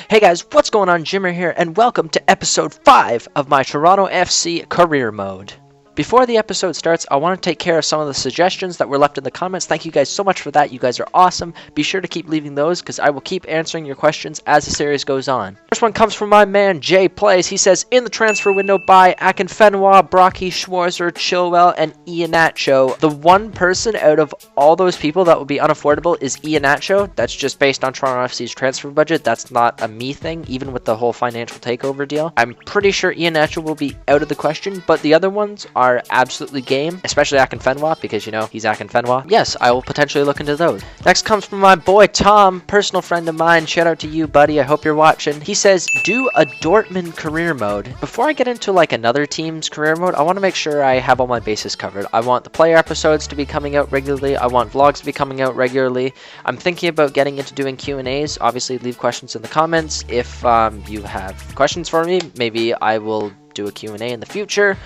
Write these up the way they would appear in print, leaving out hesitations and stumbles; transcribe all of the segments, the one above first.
Hey guys, what's going on? Jimmer here, and welcome to episode 5 of my Toronto FC career mode. Before the episode starts, I want to take care of some of the suggestions that were left in the comments. Thank you guys so much for that. You guys are awesome. Be sure to keep leaving those because I will keep answering your questions as the series goes on. First one comes from my man Jay Plays. He says, in the transfer window by Akinfenwa, Brocky, Schwarzer, Chilwell, and Iheanacho. The one person out of all those people that will be unaffordable is Iheanacho. That's just based on Toronto FC's transfer budget. That's not a me thing, even with the whole financial takeover deal. I'm pretty sure Iheanacho will be out of the question, but the other ones are absolutely game, especially Akinfenwa, because you know he's Akinfenwa. Yes, I will potentially look into those. Next comes from my boy Tom, personal friend of mine. Shout out to you, buddy. I hope you're watching. He says, do a Dortmund career mode. Before I get into like another team's career mode, I want to make sure I have all my bases covered. I want the player episodes to be coming out regularly. I want vlogs to be coming out regularly. I'm thinking about getting into doing Q&As. Obviously, leave questions in the comments. If you have questions for me, maybe I will do a Q&A in the future.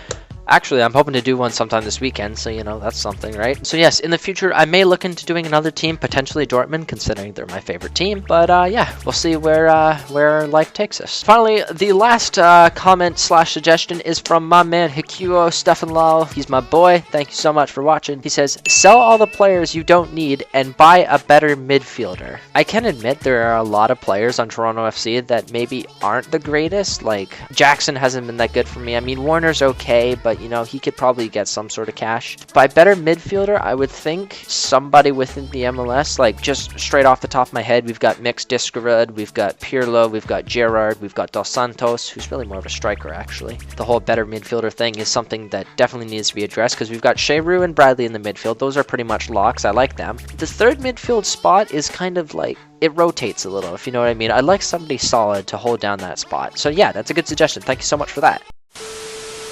Actually, I'm hoping to do one sometime this weekend, so you know, that's something, right? So yes, in the future, I may look into doing another team, potentially Dortmund, considering they're my favorite team. But yeah, we'll see where life takes us. Finally, the last comment / suggestion is from my man Hikuo Stefanlao. He's my boy. Thank you so much for watching. He says, sell all the players you don't need and buy a better midfielder. I can admit there are a lot of players on Toronto FC that maybe aren't the greatest. Like, Jackson hasn't been that good for me. I mean, Warner's okay, but you know, he could probably get some sort of cash. By better midfielder, I would think somebody within the MLS, like just straight off the top of my head, we've got Mix Diskerud, we've got Pirlo, we've got Gerrard, we've got Dos Santos, who's really more of a striker actually. The whole better midfielder thing is something that definitely needs to be addressed because we've got Sheru and Bradley in the midfield. Those are pretty much locks. I like them. The third midfield spot is kind of like, it rotates a little, if you know what I mean. I'd like somebody solid to hold down that spot. So yeah, that's a good suggestion. Thank you so much for that.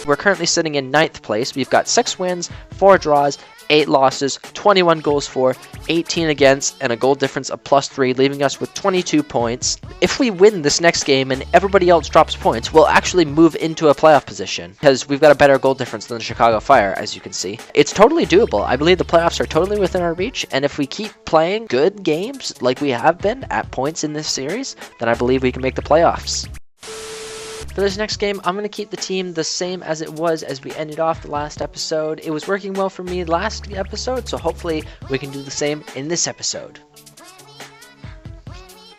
We're currently sitting in 9th place. We've got 6 wins, 4 draws, 8 losses, 21 goals for, 18 against, and a goal difference of +3, leaving us with 22 points. If we win this next game and everybody else drops points, we'll actually move into a playoff position because we've got a better goal difference than the Chicago Fire, as you can see. It's totally doable. I believe the playoffs are totally within our reach, and if we keep playing good games like we have been at points in this series, then I believe we can make the playoffs. For this next game, I'm going to keep the team the same as it was as we ended off the last episode. It was working well for me last episode, so hopefully we can do the same in this episode.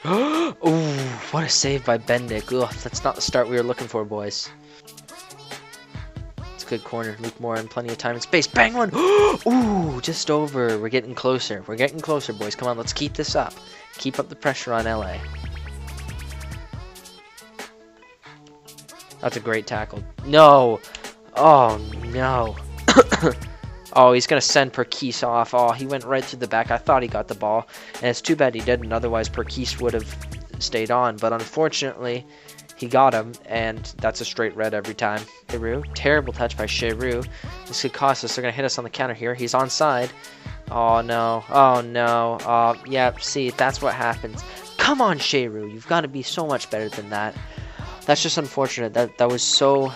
Ooh, what a save by Bendik. Ugh, that's not the start we were looking for, boys. It's a good corner. Luke Moore and plenty of time and space. Bang one! Ooh, just over. We're getting closer. We're getting closer, boys. Come on, let's keep this up. Keep up the pressure on LA. That's a great tackle. No! Oh, no. Oh, he's going to send Perkis off. Oh, he went right through the back. I thought he got the ball. And it's too bad he didn't. Otherwise, Perkis would have stayed on. But unfortunately, he got him. And that's a straight red every time. Sheru. Terrible touch by Sheru. This could cost us. They're going to hit us on the counter here. He's onside. Oh, no. Oh, no. Yeah, see, that's what happens. Come on, Sheru. You've got to be so much better than that. That's just unfortunate. That was so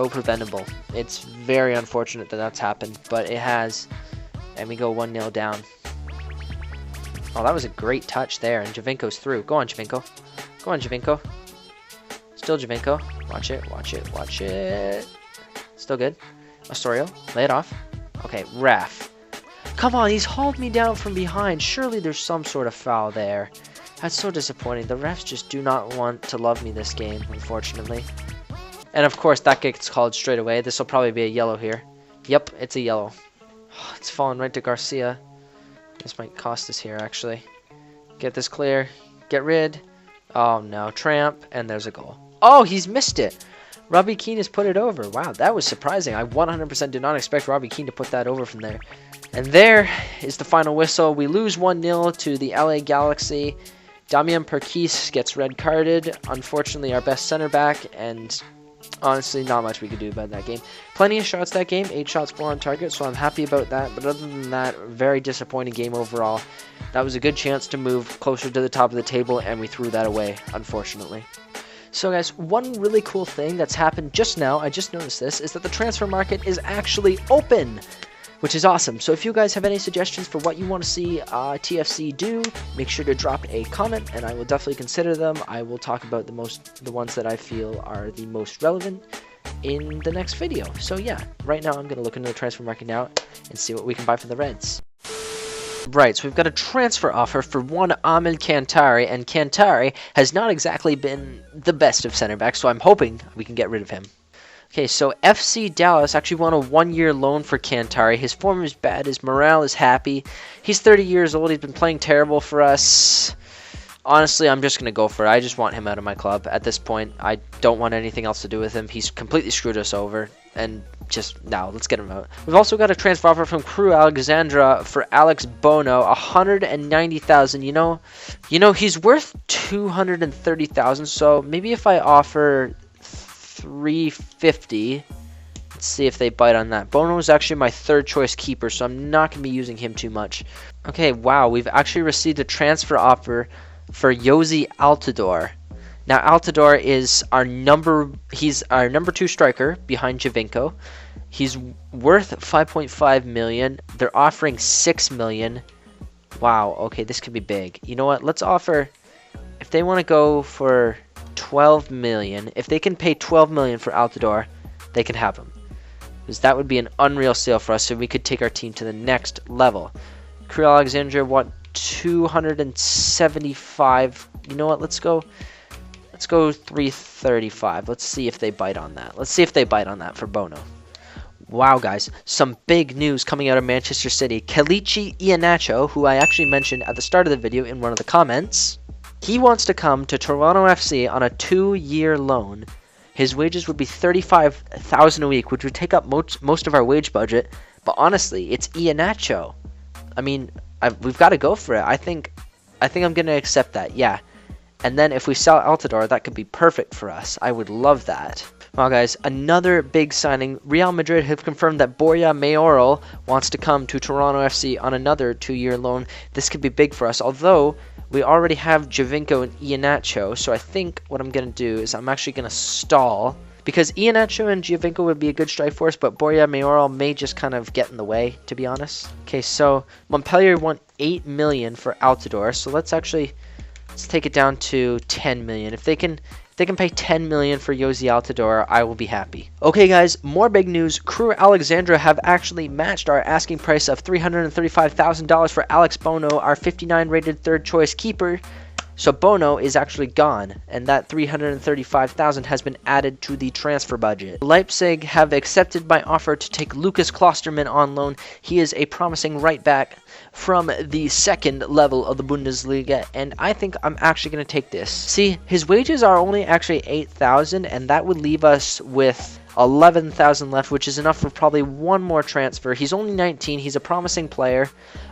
preventable. It's very unfortunate that that's happened, but it has. And we go 1-0 down. Oh, that was a great touch there, and Javinko's through. Go on, Javinko. Go on, Javinko. Still Javinko. Watch it, watch it, watch it. Still good. Osorio, lay it off. Okay, ref. Come on, he's hauled me down from behind. Surely there's some sort of foul there. That's so disappointing. The refs just do not want to love me this game, unfortunately. And of course, that gets called straight away. This will probably be a yellow here. Yep, it's a yellow. It's fallen right to Garcia. This might cost us here, actually. Get this clear. Get rid. Oh, no. Tramp. And there's a goal. Oh, he's missed it. Robbie Keane has put it over. Wow, that was surprising. I 100% did not expect Robbie Keane to put that over from there. And there is the final whistle. We lose 1-0 to the LA Galaxy. Damian Perkis gets red carded. Unfortunately, our best center back, and honestly, not much we could do about that game. Plenty of shots that game, 8 shots, 4 on target, so I'm happy about that. But other than that, very disappointing game overall. That was a good chance to move closer to the top of the table, and we threw that away, unfortunately. So guys, one really cool thing that's happened just now, I just noticed this, is that the transfer market is actually open. which is awesome. So if you guys have any suggestions for what you want to see TFC do, make sure to drop a comment, and I will definitely consider them. I will talk about the ones that I feel are the most relevant in the next video. So yeah, right now I'm going to look into the transfer market now and see what we can buy for the Reds. Right, so we've got a transfer offer for one Amil Kantari, and Kantari has not exactly been the best of center backs, so I'm hoping we can get rid of him. Okay, so FC Dallas actually won a 1-year loan for Kantari. His form is bad, his morale is happy. He's 30 years old, he's been playing terrible for us. Honestly, I'm just going to go for it. I just want him out of my club at this point. I don't want anything else to do with him. He's completely screwed us over. And just, now, let's get him out. We've also got a transfer offer from Crew Alexandra for Alex Bono, 190,000. You know, he's worth 230,000. So maybe if I offer 350, let's see if they bite on that. Bono is actually my third choice keeper, so I'm not going to be using him too much. Okay, wow, we've actually received a transfer offer for Jozy Altidore. Now Altidore is he's our number 2 striker behind Giovinco. He's worth 5.5 million. They're offering 6 million. Wow, okay, this could be big. You know what? Let's offer, if they want to go for 12 million, if they can pay 12 million for Altidore, they can have him. Because that would be an unreal sale for us, so we could take our team to the next level. Crew Alexandria want 275. You know what? Let's go 335. Let's see if they bite on that. Let's see if they bite on that for Bono. Wow, guys, some big news coming out of Manchester City. Kelechi Iheanacho, who I actually mentioned at the start of the video in one of the comments, he wants to come to Toronto FC on a 2-year loan. His wages would be 35,000 a week, which would take up most of our wage budget. But honestly, it's Iheanacho. I mean, we've got to go for it. I think I'm going to accept that, yeah. And then if we sell Altidore, that could be perfect for us. I would love that. Well, guys, another big signing. Real Madrid have confirmed that Borja Mayoral wants to come to Toronto FC on another 2-year loan. This could be big for us, although we already have Giovinco and Iheanacho. So I think what I'm going to do is I'm actually going to stall, because Iheanacho and Giovinco would be a good strike force, but Borja Mayoral may just kind of get in the way, to be honest. Okay, so Montpellier want 8 million for Altidore, so let's take it down to 10 million. If they can pay 10 million for Jozy Altidore, I will be happy. Okay, guys, more big news. Crew Alexandra have actually matched our asking price of $335,000 for Alex Bono, our 59 rated third choice keeper. So Bono is actually gone, and that $335,000 has been added to the transfer budget. Leipzig have accepted my offer to take Lucas Klostermann on loan. He is a promising right back from the second level of the Bundesliga, and I think I'm actually going to take this. See, his wages are only actually 8,000, and that would leave us with 11,000 left, which is enough for probably one more transfer. He's only 19. He's a promising player.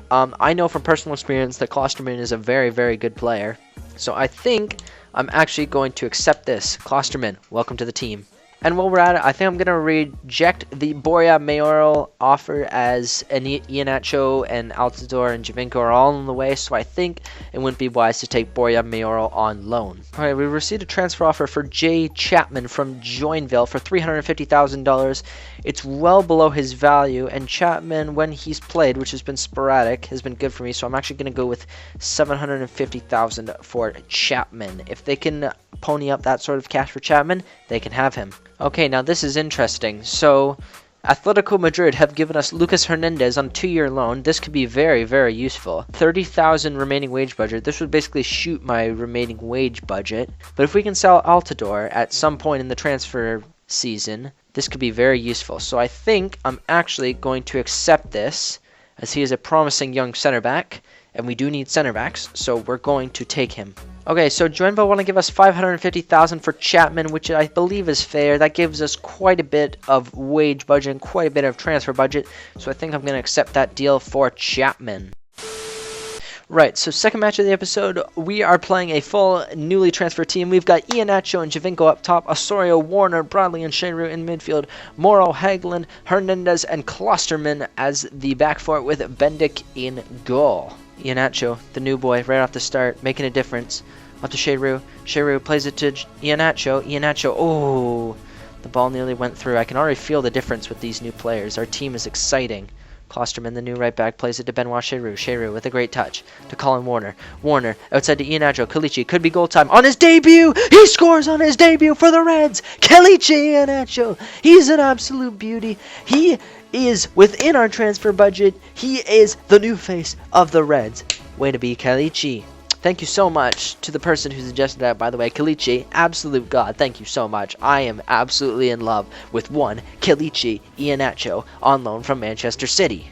I know from personal experience that Klostermann is a very, very good player. So I think I'm actually going to accept this. Klostermann, welcome to the team. And while we're at it, I think I'm going to reject the Borja Mayoral offer, as Iheanacho and Altidore and Giovinco are all in the way, so I think it wouldn't be wise to take Borja Mayoral on loan. Alright, we received a transfer offer for Jay Chapman from Joinville for $350,000. It's well below his value, and Chapman, when he's played, which has been sporadic, has been good for me, so I'm actually going to go with $750,000 for Chapman. If they can pony up that sort of cash for Chapman, they can have him. Okay, now this is interesting. So, Atletico Madrid have given us Lucas Hernandez on a 2-year loan. This could be very, very useful. 30,000 remaining wage budget. This would basically shoot my remaining wage budget. But if we can sell Altidore at some point in the transfer season, this could be very useful. So I think I'm actually going to accept this, as he is a promising young center back, and we do need center backs, so we're going to take him. Okay, so Joinville want to give us $550,000 for Chapman, which I believe is fair. That gives us quite a bit of wage budget and quite a bit of transfer budget, so I think I'm going to accept that deal for Chapman. Right, so second match of the episode, we are playing a full newly transferred team. We've got Iheanacho and Giovinco up top, Osorio, Warner, Bradley, and Sheru in midfield, Morrow, Hagelin, Hernandez, and Klostermann as the back four, with Bendik in goal. Iheanacho, the new boy, right off the start, making a difference. Up to Sheru. Sheru plays it to Iheanacho. Iheanacho, oh, the ball nearly went through. I can already feel the difference with these new players. Our team is exciting. Klosterman, the new right back, plays it to Benoit Cheroux. Cheroux with a great touch to Colin Warner. Warner outside to Iheanacho. Kalichi, could be goal time on his debut. He scores on his debut for the Reds. Kalichi Iheanacho. He's an absolute beauty. He is within our transfer budget. He is the new face of the Reds. Way to be, Kalichi. Thank you so much to the person who suggested that, by the way. Kalichi, absolute god. Thank you so much. I am absolutely in love with one Kalichi Iheanacho on loan from Manchester City.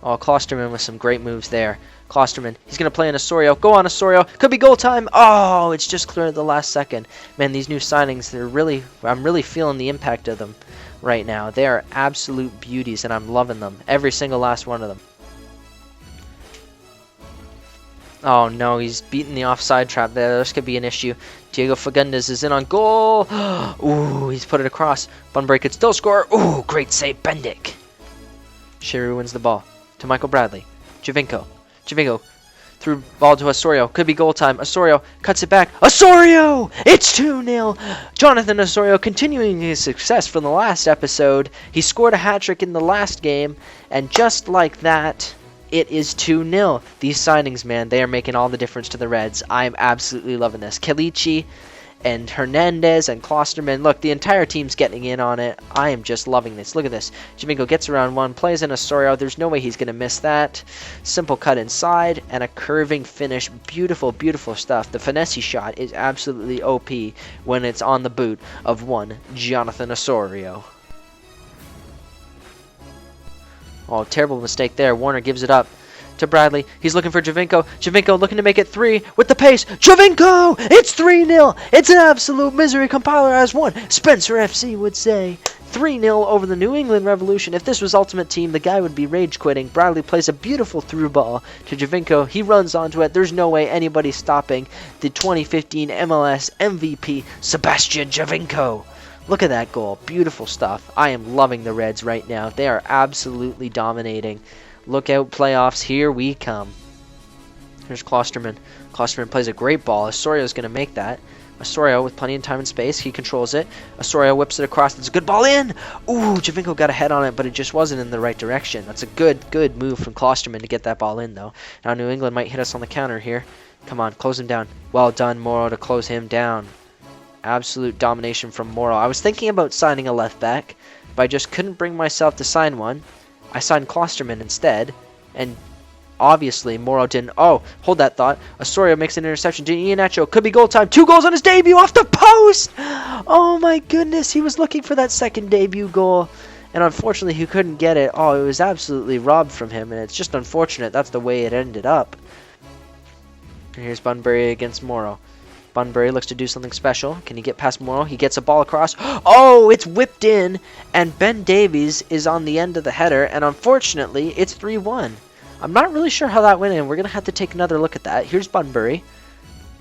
Oh, Klosterman with some great moves there. Klosterman, he's going to play in Osorio. Go on, Osorio. Could be goal time. Oh, it's just clear at the last second. Man, these new signings, I'm really feeling the impact of them right now. They are absolute beauties, and I'm loving them. Every single last one of them. Oh no, he's beaten the offside trap there. This could be an issue. Diego Fagundes is in on goal. Ooh, he's put it across. Bunbury could still score. Ooh, great save, Bendik. Cheroux wins the ball to Michael Bradley. Javinko. Javinko threw ball to Osorio. Could be goal time. Osorio cuts it back. Osorio! It's 2-0. Jonathan Osorio continuing his success from the last episode. He scored a hat-trick in the last game, and just like that, it is 2-0. These signings, man, they are making all the difference to the Reds. I am absolutely loving this. Kalichi and Hernandez and Klosterman. Look, the entire team's getting in on it. I am just loving this. Look at this. Javinko gets around one, plays in Osorio. There's no way he's going to miss that. Simple cut inside and a curving finish. Beautiful, beautiful stuff. The finesse shot is absolutely OP when it's on the boot of one Jonathan Osorio. Oh, terrible mistake there. Warner gives it up to Bradley. He's looking for Javinko. Javinko looking to make it 3 with the pace. Javinko! It's 3-0. It's an absolute misery. Compiler has won. Spencer FC would say 3-0 over the New England Revolution. If this was Ultimate Team, the guy would be rage quitting. Bradley plays a beautiful through ball to Javinko. He runs onto it. There's no way anybody's stopping the 2015 MLS MVP, Sebastian Javinko. Look at that goal. Beautiful stuff. I am loving the Reds right now. They are absolutely dominating. Look out, playoffs. Here we come. Here's Klosterman. Klosterman plays a great ball. Osorio's going to make that. Osorio with plenty of time and space. He controls it. Osorio whips it across. It's a good ball in. Ooh, Javinko got a head on it, but it just wasn't in the right direction. That's a good move from Klosterman to get that ball in, though. Now New England might hit us on the counter here. Come on, close him down. Well done, Morrow, to close him down. Absolute domination from Morrow. I was thinking about signing a left back, but I just couldn't bring myself to sign one. I signed Klosterman instead, and obviously Morrow didn't. Oh, hold that thought. Osorio makes an interception to Iheanacho. Could be goal time. 2 goals on his debut off the post! Oh my goodness, he was looking for that second debut goal, and unfortunately he couldn't get it. Oh, it was absolutely robbed from him, and it's just unfortunate that's the way it ended up. Here's Bunbury against Morrow. Bunbury looks to do something special. Can he get past Morrow? He gets a ball across. Oh, it's whipped in, and Ben Davies is on the end of the header, and unfortunately, it's 3-1. I'm not really sure how that went in. We're going to have to take another look at that. Here's Bunbury.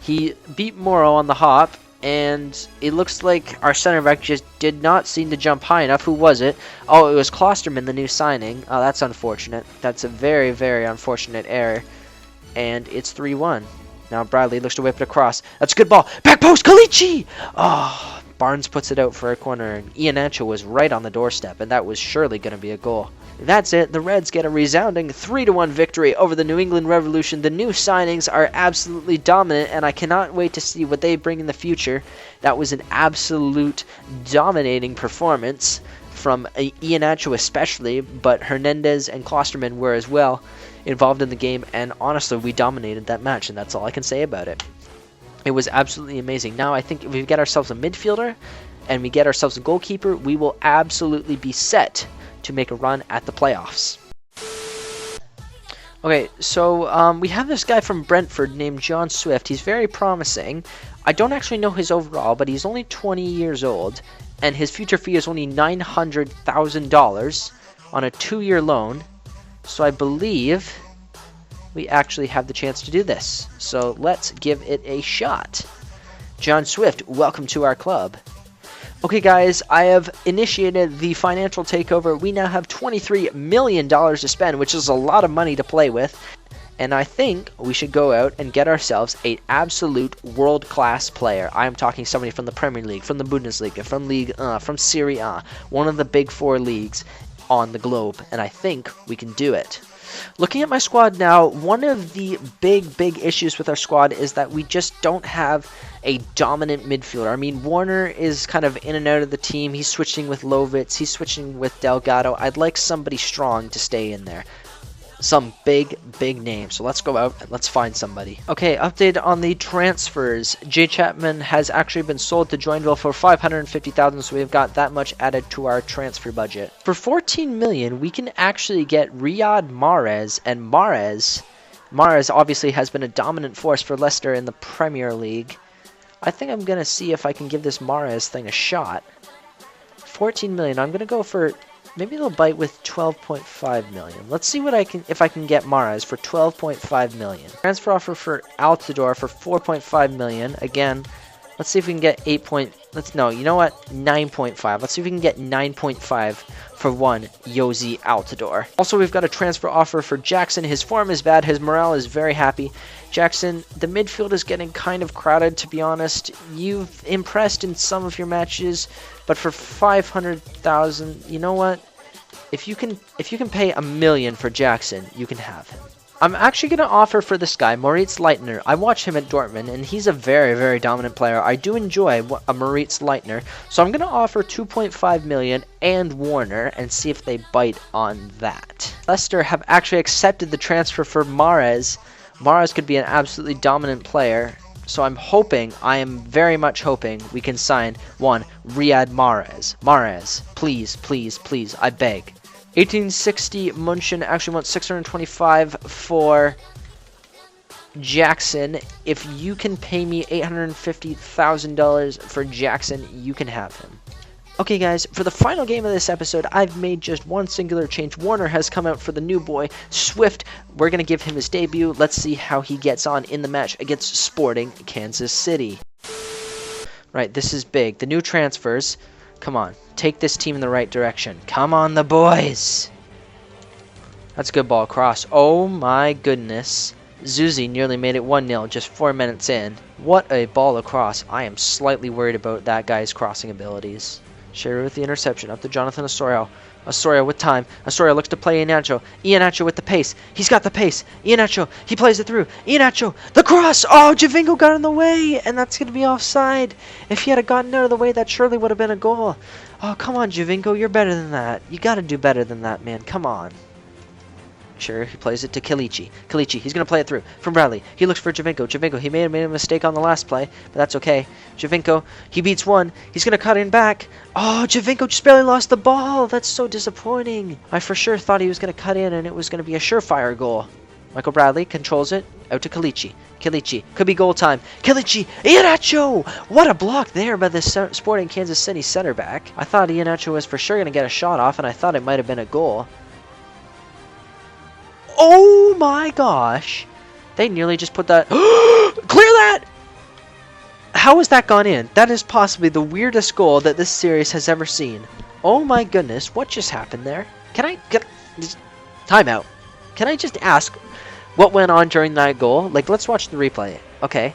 He beat Morrow on the hop, and it looks like our center back just did not seem to jump high enough. Who was it? Oh, it was Klosterman, the new signing. Oh, that's unfortunate. That's a very, very unfortunate error, and it's 3-1. Now Bradley looks to whip it across. That's a good ball. Back post, Kalichi! Oh, Barnes puts it out for a corner, and Iheanacho was right on the doorstep, and that was surely going to be a goal. That's it. The Reds get a resounding 3-1 victory over the New England Revolution. The new signings are absolutely dominant, and I cannot wait to see what they bring in the future. That was an absolute dominating performance from Iheanacho especially, but Hernandez and Klosterman were as well involved in the game, and honestly, we dominated that match, and that's all I can say about it. It was absolutely amazing. Now, I think if we get ourselves a midfielder and we get ourselves a goalkeeper, we will absolutely be set to make a run at the playoffs. Okay, so we have this guy from Brentford named John Swift. He's very promising. I don't actually know his overall, but he's only 20 years old, and his future fee is only $900,000 on a 2-year loan. So I believe we actually have the chance to do this. So let's give it a shot. John Swift, welcome to our club. Okay guys, I have initiated the financial takeover. We now have $23 million to spend, which is a lot of money to play with. And I think we should go out and get ourselves an absolute world-class player. I am talking somebody from the Premier League, from the Bundesliga, from Ligue 1, from Serie A, one of the big 4 leagues. on the globe, and I think we can do it. Looking at my squad now, one of the big issues with our squad is that we just don't have a dominant midfielder. I mean, Warner is kind of in and out of the team. He's switching with Lovitz. He's switching with Delgado. I'd like somebody strong to stay in there. Some big names. So let's go out and let's find somebody. Okay, update on the transfers. Jay Chapman has actually been sold to Joinville for $550,000, so we've got that much added to our transfer budget. For $14 million, we can actually get Riyad Mahrez, and Mahrez obviously has been a dominant force for Leicester in the Premier League. I think I'm gonna see if I can give this Mahrez thing a shot. 14 million. I'm gonna go for maybe they'll bite with 12.5 million. Let's see what if I can get Mahrez for 12.5 million. Transfer offer for Altidore for 4.5 million. Again, let's see if we can get 9.5. Let's see if we can get 9.5 for one Yosi Altidore. Also, we've got a transfer offer for Jackson. His form is bad. His morale is very happy. Jackson, the midfield is getting kind of crowded, to be honest. You've impressed in some of your matches, but for 500,000, you know what? If you can pay $1 million for Jackson, you can have him. I'm actually going to offer for this guy, Moritz Leitner. I watch him at Dortmund, and he's a very dominant player. I do enjoy a Moritz Leitner, so I'm going to offer 2.5 million and Warner and see if they bite on that. Leicester have actually accepted the transfer for Mahrez. Mahrez could be an absolutely dominant player, so I am very much hoping we can sign one Riyad Mahrez. Mahrez, please, I beg. 1860 Munchen actually wants 625 for Jackson. If you can pay me $850,000 for Jackson, you can have him. Okay guys, for the final game of this episode, I've made just one singular change. Warner has come out for the new boy, Swift. We're going to give him his debut. Let's see how he gets on in the match against Sporting Kansas City. Right, this is big. The new transfers. Come on, take this team in the right direction. Come on, the boys. That's a good ball across. Oh my goodness. Zuzi nearly made it 1-0 just 4 minutes in. What a ball across. I am slightly worried about that guy's crossing abilities. Sherry with the interception, up to Jonathan Osorio. Osorio with time. Osorio looks to play Iheanacho. Iheanacho with the pace. He's got the pace. Iheanacho, he plays it through. Iheanacho, the cross! Oh, Javinko got in the way, and that's going to be offside. If he had gotten out of the way, that surely would have been a goal. Oh, come on, Javinko, you're better than that. You got to do better than that, man. Come on. Sure, he plays it to Kalichi. Kalichi, he's going to play it through from Bradley. He looks for Javinko. Javinko, he made a mistake on the last play, but that's okay. Javinko, he beats one. He's going to cut in back. Oh, Javinko just barely lost the ball. That's so disappointing. I for sure thought he was going to cut in and it was going to be a surefire goal. Michael Bradley controls it. Out to Kalichi. Kalichi, could be goal time. Kalichi, Iheanacho! What a block there by the Sporting Kansas City center back. I thought Iheanacho was for sure going to get a shot off, and I thought it might have been a goal. Oh my gosh. They nearly just put that... Clear that! How has that gone in? That is possibly the weirdest goal that this series has ever seen. Oh my goodness, what just happened there? Can I get... Timeout. Can I just ask what went on during that goal? Like, let's watch the replay. Okay.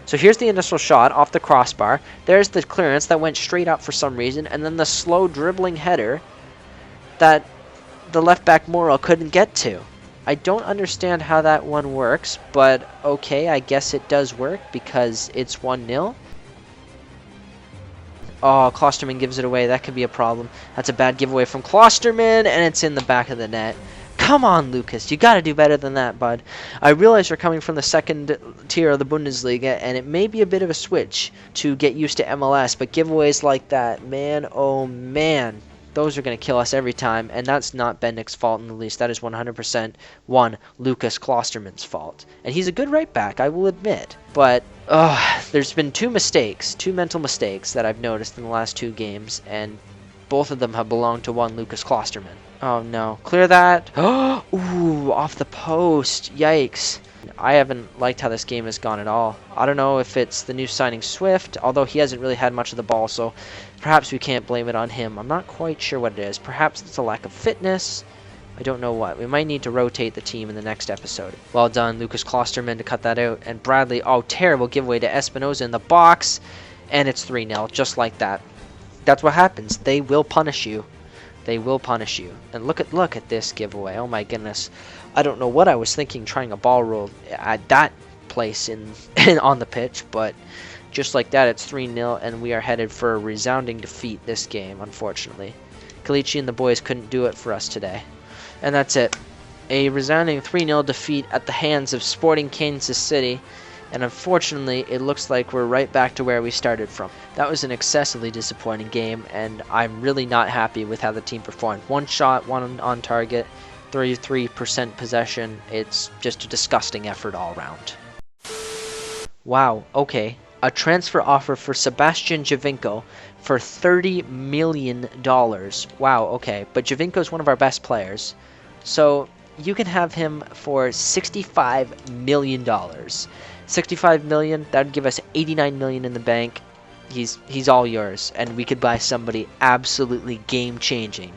So here's the initial shot off the crossbar. There's the clearance that went straight up for some reason. And then the slow dribbling header that the left back Morel couldn't get to. I don't understand how that one works, but okay, I guess it does work because it's 1-0. Oh, Klosterman gives it away. That could be a problem. That's a bad giveaway from Klosterman, and it's in the back of the net. Come on, Lucas. You got to do better than that, bud. I realize you're coming from the second tier of the Bundesliga, and it may be a bit of a switch to get used to MLS, but giveaways like that, man, oh man. Those are going to kill us every time, and that's not Bendick's fault in the least. That is 100% one Lucas Klosterman's fault. And he's a good right back, I will admit. But there's been two mental mistakes that I've noticed in the last 2 games, and both of them have belonged to one Lucas Klosterman. Oh no, clear that. Ooh, off the post. Yikes. I haven't liked how this game has gone at all. I don't know if it's the new signing Swift, although he hasn't really had much of the ball, so perhaps we can't blame it on him. I'm not quite sure what it is. Perhaps it's a lack of fitness. I don't know what. We might need to rotate the team in the next episode. Well done, Lucas Klosterman, to cut that out. And Bradley, oh, terrible giveaway to Espinoza in the box. And it's 3-0, just like that. That's what happens. They will punish you. They will punish you. And look at this giveaway. Oh my goodness. I don't know what I was thinking trying a ball roll at that place in on the pitch, but just like that, it's 3-0, and we are headed for a resounding defeat this game, unfortunately. Kalichi and the boys couldn't do it for us today. And that's it. A resounding 3-0 defeat at the hands of Sporting Kansas City. And unfortunately, it looks like we're right back to where we started from. That was an excessively disappointing game, and I'm really not happy with how the team performed. 1 shot, 1 on target, 33% possession. It's just a disgusting effort all around. Wow, okay. A transfer offer for Sebastian Giovinco for $30 million. Wow, okay. But Giovinco's one of our best players. So you can have him for $65 million. $65 million, that would give us $89 million in the bank. He's all yours, and we could buy somebody absolutely game-changing.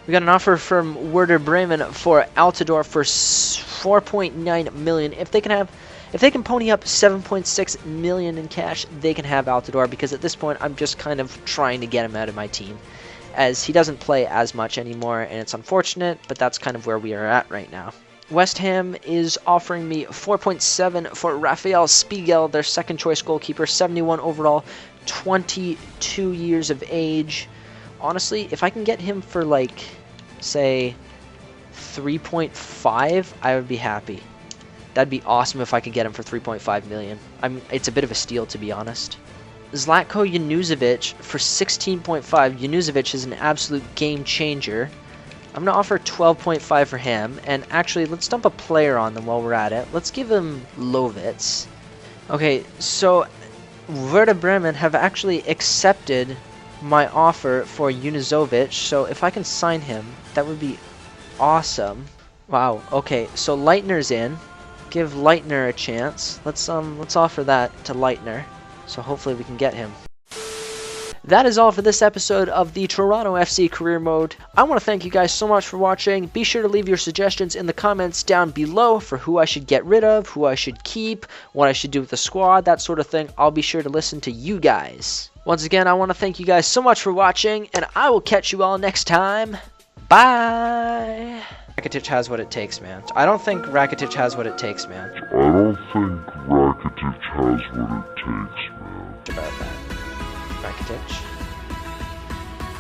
We got an offer from Werder Bremen for Altidore for $4.9 million. If they can pony up $7.6 million in cash, they can have Altidore, because at this point I'm just kind of trying to get him out of my team, as he doesn't play as much anymore, and it's unfortunate, but that's kind of where we are at right now. West Ham is offering me 4.7 for Rafael Spiegel, their second choice goalkeeper, 71 overall, 22 years of age. Honestly, if I can get him for, like, say 3.5, I would be happy. That'd be awesome if I could get him for 3.5 million. It's a bit of a steal, to be honest. Zlatko Januzovic for 16.5. Januzovic is an absolute game changer. I'm going to offer 12.5 for him, and actually, let's dump a player on them while we're at it. Let's give him Lovitz. Okay, so Werder Bremen have actually accepted my offer for Januzovic, so if I can sign him, that would be awesome. Wow, okay, so Leitner's in. Give Leitner a chance. Let's offer that to Leitner, so hopefully we can get him. That is all for this episode of the Toronto FC Career Mode. I want to thank you guys so much for watching. Be sure to leave your suggestions in the comments down below for who I should get rid of, who I should keep, what I should do with the squad, that sort of thing. I'll be sure to listen to you guys. Once again, I want to thank you guys so much for watching, and I will catch you all next time. Bye! Rakitic has what it takes, man. I don't think Rakitic has what it takes, man. I don't think Rakitic has what it takes, man. About that.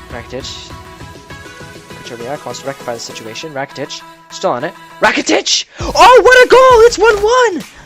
Rakitic. Kucheriak wants to rectify the situation. Rakitic, still on it. Rakitic! Oh, what a goal! It's 1-1!